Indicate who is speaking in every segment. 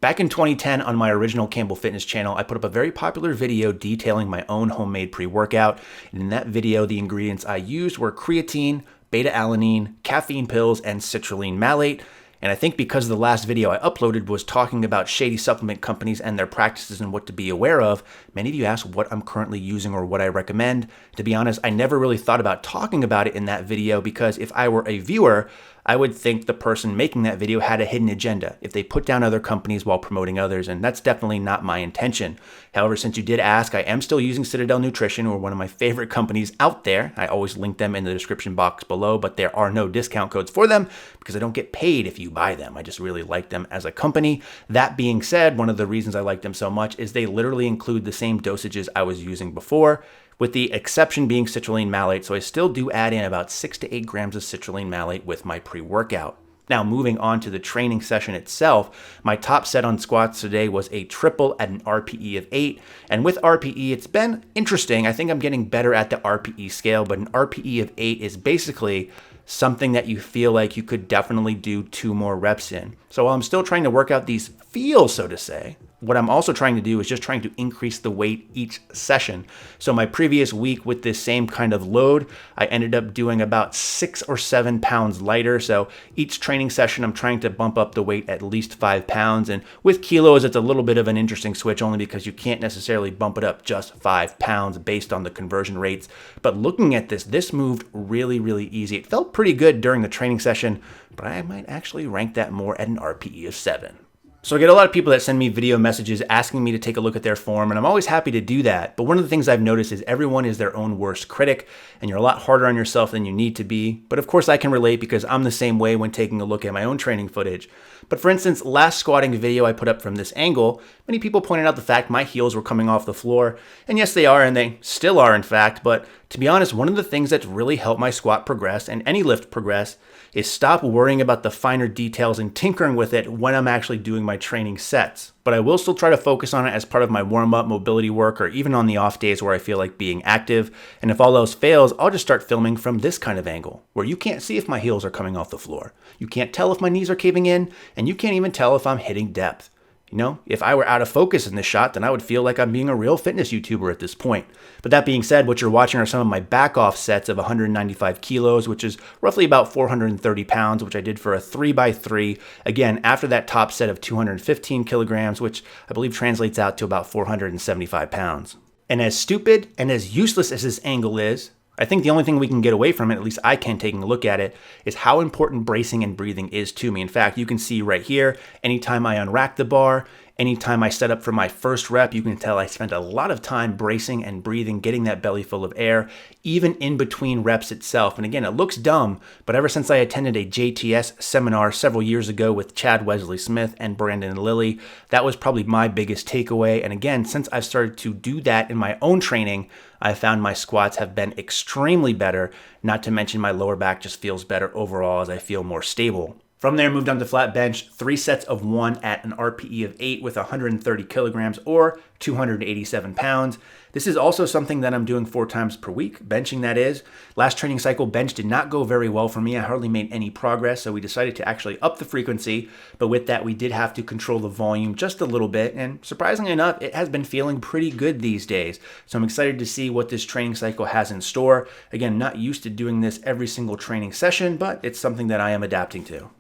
Speaker 1: Back in 2010 on my original Campbell Fitness channel, I put up a very popular video detailing my own homemade pre-workout. And in that video, the ingredients I used were creatine, beta-alanine, caffeine pills, and citrulline malate. And I think because the last video I uploaded was talking about shady supplement companies and their practices and what to be aware of, many of you asked what I'm currently using or what I recommend. To be honest, I never really thought about talking about it in that video because if I were a viewer, I would think the person making that video had a hidden agenda if they put down other companies while promoting others, and that's definitely not my intention. However, since you did ask, I am still using Citadel Nutrition, or one of my favorite companies out there. I always link them in the description box below, but there are no discount codes for them because I don't get paid if you buy them. I just really like them as a company. That being said, one of the reasons I like them so much is they literally include the same dosages I was using before, with the exception being citrulline malate, so I still do add in about 6 to 8 grams of citrulline malate with my pre-workout. Now moving on to the training session itself, my top set on squats today was a triple at an RPE of 8, and with RPE it's been interesting. I think I'm getting better at the RPE scale, but an RPE of 8 is basically something that you feel like you could definitely do 2 more reps in. So while I'm still trying to work out these feels, so to say, what I'm also trying to do is just trying to increase the weight each session. So my previous week with this same kind of load, I ended up doing about 6 or 7 pounds lighter. So each training session, I'm trying to bump up the weight at least 5 pounds. And with kilos, it's a little bit of an interesting switch only because you can't necessarily bump it up just 5 pounds based on the conversion rates. But looking at this moved really, really easy. It felt pretty good during the training session, but I might actually rank that more at an RPE of 7. So I get a lot of people that send me video messages asking me to take a look at their form, and I'm always happy to do that. But one of the things I've noticed is everyone is their own worst critic, and you're a lot harder on yourself than you need to be. But of course I can relate because I'm the same way when taking a look at my own training footage. But for instance, last squatting video I put up from this angle, many people pointed out the fact my heels were coming off the floor. And yes, they are, and they still are in fact. But to be honest, one of the things that's really helped my squat progress and any lift progress is stop worrying about the finer details and tinkering with it when I'm actually doing my training sets. But I will still try to focus on it as part of my warm-up mobility work or even on the off days where I feel like being active. And if all else fails, I'll just start filming from this kind of angle where you can't see if my heels are coming off the floor. You can't tell if my knees are caving in, and you can't even tell if I'm hitting depth. You know, if I were out of focus in this shot, then I would feel like I'm being a real fitness YouTuber at this point. But that being said, what you're watching are some of my back off sets of 195 kilos, which is roughly about 430 pounds, which I did for a 3x3. Again, after that top set of 215 kilograms, which I believe translates out to about 475 pounds. And as stupid and as useless as this angle is, I think the only thing we can get away from it, at least I can taking a look at it, is how important bracing and breathing is to me. In fact, you can see right here, anytime I unrack the bar, anytime I set up for my first rep, you can tell I spent a lot of time bracing and breathing, getting that belly full of air, even in between reps itself. And again, it looks dumb, but ever since I attended a JTS seminar several years ago with Chad Wesley Smith and Brandon Lilly, that was probably my biggest takeaway. And again, since I've started to do that in my own training, I found my squats have been extremely better, not to mention my lower back just feels better overall as I feel more stable. From there, moved on to flat bench, 3 sets of 1 at an RPE of 8 with 130 kilograms or 287 pounds. This is also something that I'm doing 4 times per week, benching that is. Last training cycle, bench did not go very well for me. I hardly made any progress, so we decided to actually up the frequency. But with that, we did have to control the volume just a little bit. And surprisingly enough, it has been feeling pretty good these days. So I'm excited to see what this training cycle has in store. Again, not used to doing this every single training session, but it's something that I am adapting to.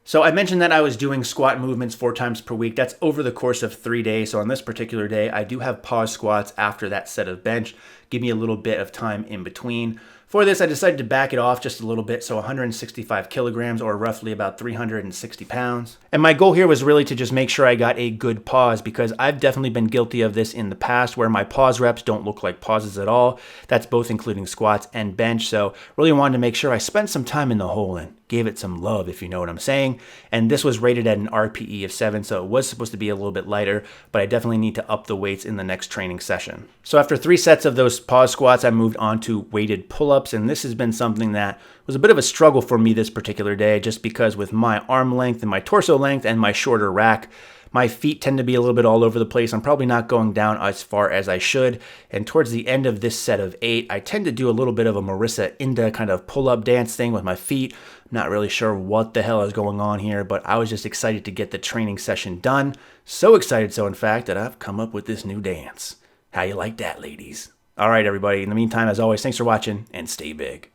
Speaker 1: So I mentioned that I was doing squat movements 4 times per week. That's over the course of 3 days. So on this particular day, I do have pause squats after that set of bench. Give me a little bit of time in between. For this, I decided to back it off just a little bit, so 165 kilograms or roughly about 360 pounds. And my goal here was really to just make sure I got a good pause because I've definitely been guilty of this in the past where my pause reps don't look like pauses at all. That's both including squats and bench, so really wanted to make sure I spent some time in the hole and gave it some love, if you know what I'm saying. And this was rated at an RPE of 7, so it was supposed to be a little bit lighter, but I definitely need to up the weights in the next training session. So after 3 sets of those pause squats, I moved on to weighted pull-ups, and this has been something that was a bit of a struggle for me this particular day, just because with my arm length and my torso length and my shorter rack, My feet tend to be a little bit all over the place. I'm probably not going down as far as I should. And towards the end of this set of 8, I tend to do a little bit of a Marissa Inda kind of pull-up dance thing with my feet. I'm not really sure what the hell is going on here, but I was just excited to get the training session done. So excited, so in fact, that I've come up with this new dance. How you like that, ladies? All right, everybody. In the meantime, as always, thanks for watching and stay big.